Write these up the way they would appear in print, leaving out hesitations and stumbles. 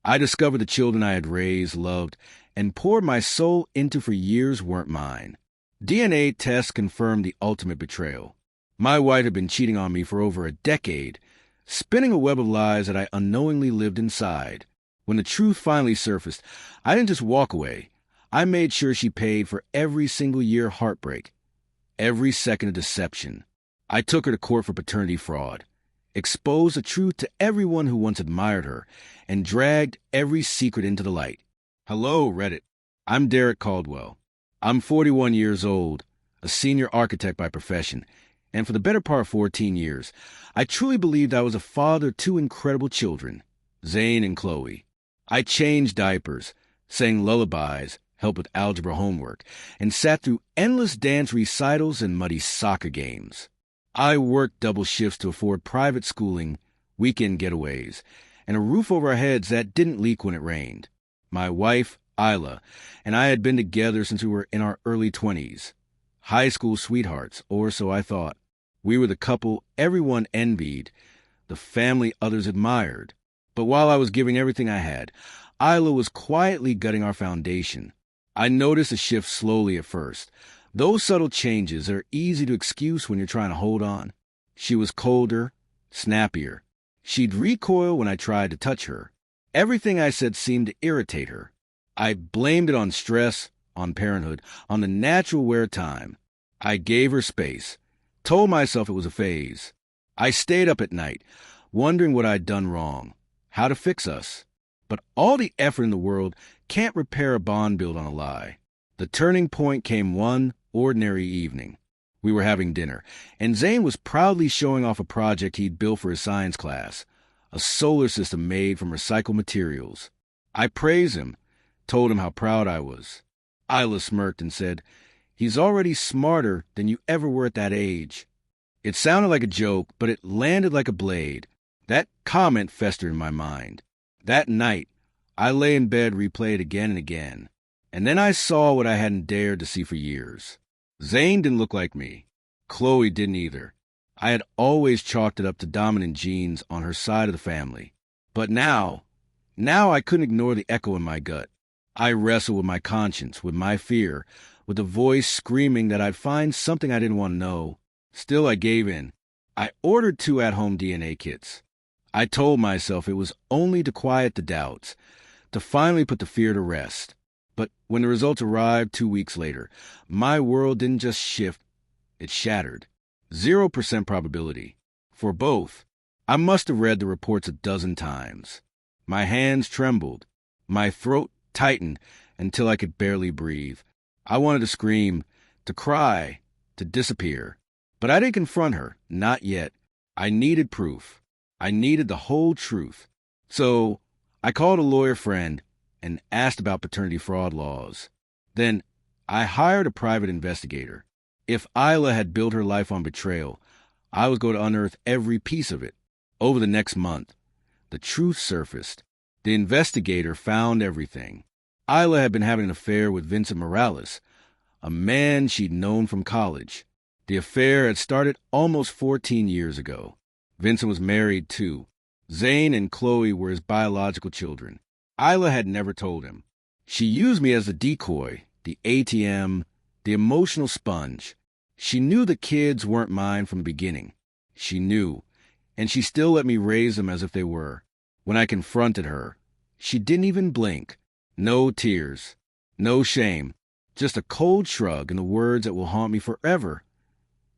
I discovered the children I had raised, loved, and poured my soul into for years weren't mine. DNA tests confirmed the ultimate betrayal. My wife had been cheating on me for over a decade, spinning a web of lies that I unknowingly lived inside. When the truth finally surfaced, I didn't just walk away. I made sure she paid for every single year of heartbreak, every second of deception. I took her to court for paternity fraud, exposed the truth to everyone who once admired her, and dragged every secret into the light. Hello, Reddit. I'm Derek Caldwell. I'm 41 years old, a senior architect by profession, and for the better part of 14 years, I truly believed I was a father of two incredible children, Zane and Chloe. I changed diapers, sang lullabies, helped with algebra homework, and sat through endless dance recitals and muddy soccer games. I worked double shifts to afford private schooling, weekend getaways, and a roof over our heads that didn't leak when it rained. My wife, Isla, and I had been together since we were in our early 20s. High school sweethearts, or so I thought. We were the couple everyone envied, the family others admired. But while I was giving everything I had, Isla was quietly gutting our foundation. I noticed a shift slowly at first. Those subtle changes are easy to excuse when you're trying to hold on. She was colder, snappier. She'd recoil when I tried to touch her. Everything I said seemed to irritate her. I blamed it on stress, on parenthood, on the natural wear time. I gave her space, told myself it was a phase. I stayed up at night, wondering what I'd done wrong, how to fix us. But all the effort in the world can't repair a bond built on a lie. The turning point came one ordinary evening. We were having dinner, and Zane was proudly showing off a project he'd built for his science class, a solar system made from recycled materials. I praised him, told him how proud I was. Isla smirked and said, "He's already smarter than you ever were at that age." It sounded like a joke, but it landed like a blade. That comment festered in my mind. That night, I lay in bed, replayed again and again. And then I saw what I hadn't dared to see for years. Zane didn't look like me. Chloe didn't either. I had always chalked it up to dominant genes on her side of the family. But now I couldn't ignore the echo in my gut. I wrestled with my conscience, with my fear, with a voice screaming that I'd find something I didn't want to know. Still, I gave in. I ordered 2 at-home DNA kits. I told myself it was only to quiet the doubts, to finally put the fear to rest. But when the results arrived 2 weeks later, my world didn't just shift, it shattered. 0% probability. For both. I must have read the reports a dozen times. My hands trembled. My throat tightened until I could barely breathe. I wanted to scream, to cry, to disappear. But I didn't confront her, not yet. I needed proof. I needed the whole truth. So I called a lawyer friend and asked about paternity fraud laws. Then I hired a private investigator. If Isla had built her life on betrayal, I was going to unearth every piece of it. Over the next month, the truth surfaced. The investigator found everything. Isla had been having an affair with Vincent Morales, a man she'd known from college. The affair had started almost 14 years ago. Vincent was married, too. Zane and Chloe were his biological children. Isla had never told him. She used me as the decoy, the ATM, the emotional sponge. She knew the kids weren't mine from the beginning. She knew, and she still let me raise them as if they were. When I confronted her, she didn't even blink. No tears, no shame, just a cold shrug and the words that will haunt me forever.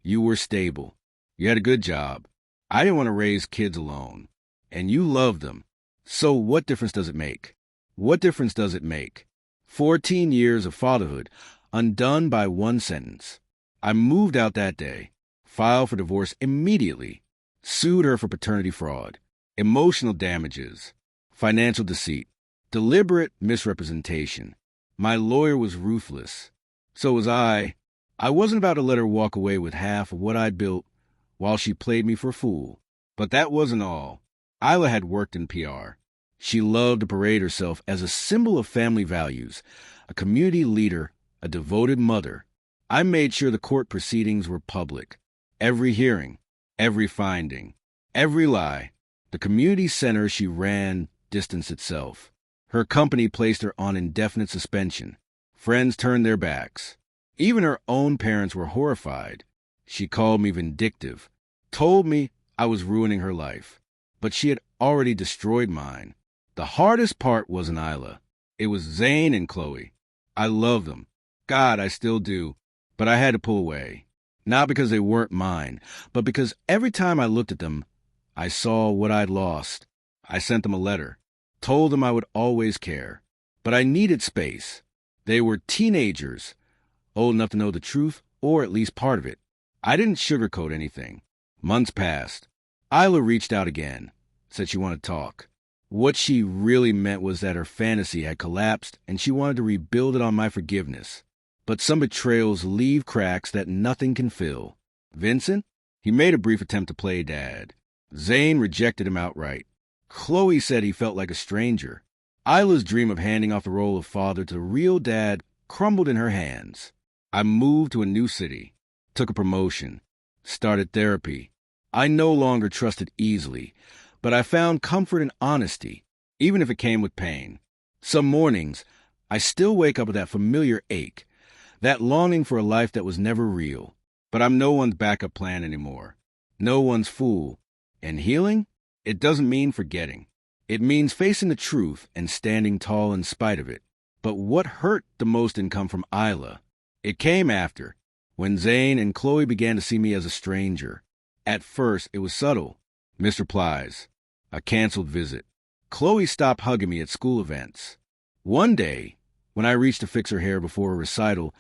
You were stable. You had a good job. I didn't want to raise kids alone. And you loved them. So what difference does it make? What difference does it make? 14 years of fatherhood, undone by one sentence. I moved out that day, filed for divorce immediately, sued her for paternity fraud, emotional damages, financial deceit, deliberate misrepresentation. My lawyer was ruthless. So was I. I wasn't about to let her walk away with half of what I'd built while she played me for a fool. But that wasn't all. Isla had worked in PR. She loved to parade herself as a symbol of family values, a community leader, a devoted mother. I made sure the court proceedings were public. Every hearing, every finding, every lie. The community center she ran distanced itself. Her company placed her on indefinite suspension. Friends turned their backs. Even her own parents were horrified. She called me vindictive, told me I was ruining her life. But she had already destroyed mine. The hardest part wasn't Isla. It was Zane and Chloe. I love them. God, I still do. But I had to pull away. Not because they weren't mine, but because every time I looked at them, I saw what I'd lost. I sent them a letter, told them I would always care. But I needed space. They were teenagers, old enough to know the truth, or at least part of it. I didn't sugarcoat anything. Months passed. Isla reached out again, said she wanted to talk. What she really meant was that her fantasy had collapsed and she wanted to rebuild it on my forgiveness. But some betrayals leave cracks that nothing can fill. Vincent? He made a brief attempt to play dad. Zane rejected him outright. Chloe said he felt like a stranger. Isla's dream of handing off the role of father to the real dad crumbled in her hands. I moved to a new city, took a promotion, started therapy. I no longer trusted easily, but I found comfort in honesty, even if it came with pain. Some mornings, I still wake up with that familiar ache, that longing for a life that was never real. But I'm no one's backup plan anymore, no one's fool. And healing? It doesn't mean forgetting. It means facing the truth and standing tall in spite of it. But what hurt the most didn't come from Isla. It came after, when Zane and Chloe began to see me as a stranger. At first, it was subtle. Missed replies. A canceled visit. Chloe stopped hugging me at school events. One day, when I reached to fix her hair before a recital,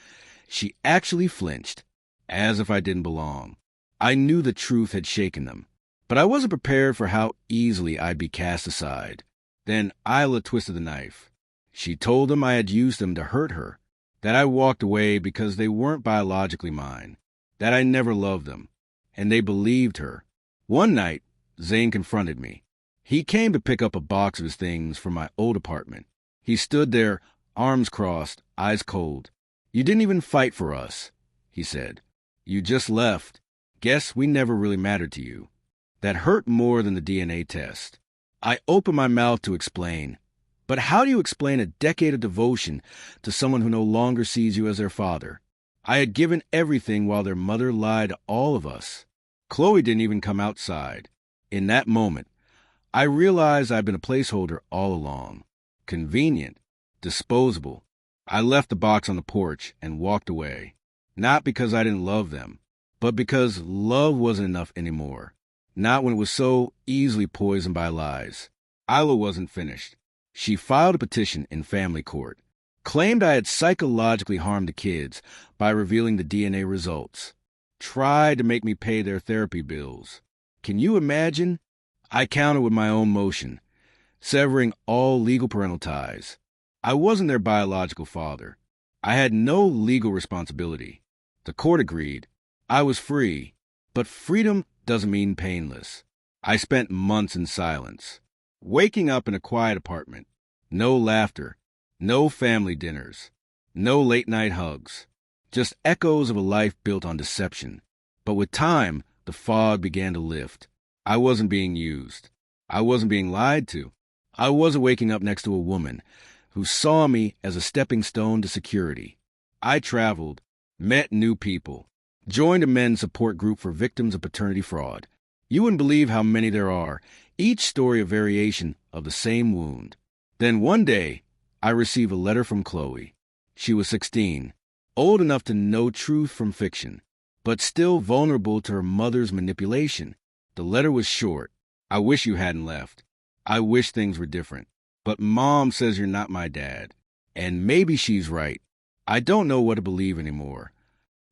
she actually flinched, as if I didn't belong. I knew the truth had shaken them, but I wasn't prepared for how easily I'd be cast aside. Then Isla twisted the knife. She told them I had used them to hurt her, that I walked away because they weren't biologically mine, that I never loved them, and they believed her. One night, Zane confronted me. He came to pick up a box of his things from my old apartment. He stood there, arms crossed, eyes cold. "You didn't even fight for us," he said. "You just left. Guess we never really mattered to you." That hurt more than the DNA test. I opened my mouth to explain. But how do you explain a decade of devotion to someone who no longer sees you as their father? I had given everything while their mother lied to all of us. Chloe didn't even come outside. In that moment, I realized I'd been a placeholder all along. Convenient, disposable. I left the box on the porch and walked away. Not because I didn't love them, but because love wasn't enough anymore. Not when it was so easily poisoned by lies. Isla wasn't finished. She filed a petition in family court, claimed I had psychologically harmed the kids by revealing the DNA results, tried to make me pay their therapy bills. Can you imagine? I countered with my own motion, severing all legal parental ties. I wasn't their biological father. I had no legal responsibility. The court agreed. I was free, but freedom doesn't mean painless. I spent months in silence, waking up in a quiet apartment. No laughter, no family dinners, no late-night hugs. Just echoes of a life built on deception. But with time, the fog began to lift. I wasn't being used. I wasn't being lied to. I wasn't waking up next to a woman who saw me as a stepping stone to security. I traveled, met new people, joined a men's support group for victims of paternity fraud. You wouldn't believe how many there are, each story a variation of the same wound. Then one day, I received a letter from Chloe. She was 16, old enough to know truth from fiction, but still vulnerable to her mother's manipulation. The letter was short. "I wish you hadn't left. I wish things were different. But Mom says you're not my dad. And maybe she's right. I don't know what to believe anymore."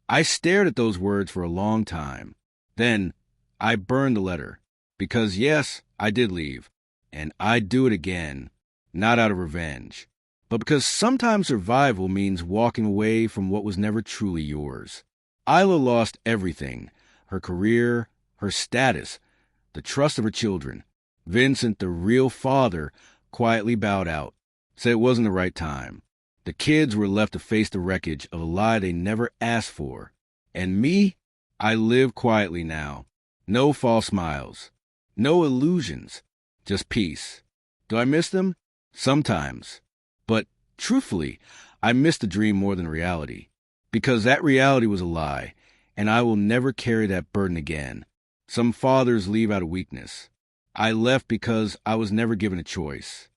I stared at those words for a long time. Then I burned the letter. Because yes, I did leave. And I'd do it again. Not out of revenge, but because sometimes survival means walking away from what was never truly yours. Isla lost everything. Her career, her status, the trust of her children. Vincent, the real father, quietly bowed out, said it wasn't the right time. The kids were left to face the wreckage of a lie they never asked for. And me? I live quietly now. No false smiles. No illusions. Just peace. Do I miss them? Sometimes. But truthfully, I miss the dream more than reality. Because that reality was a lie, and I will never carry that burden again. Some fathers leave out of weakness. I left because I was never given a choice.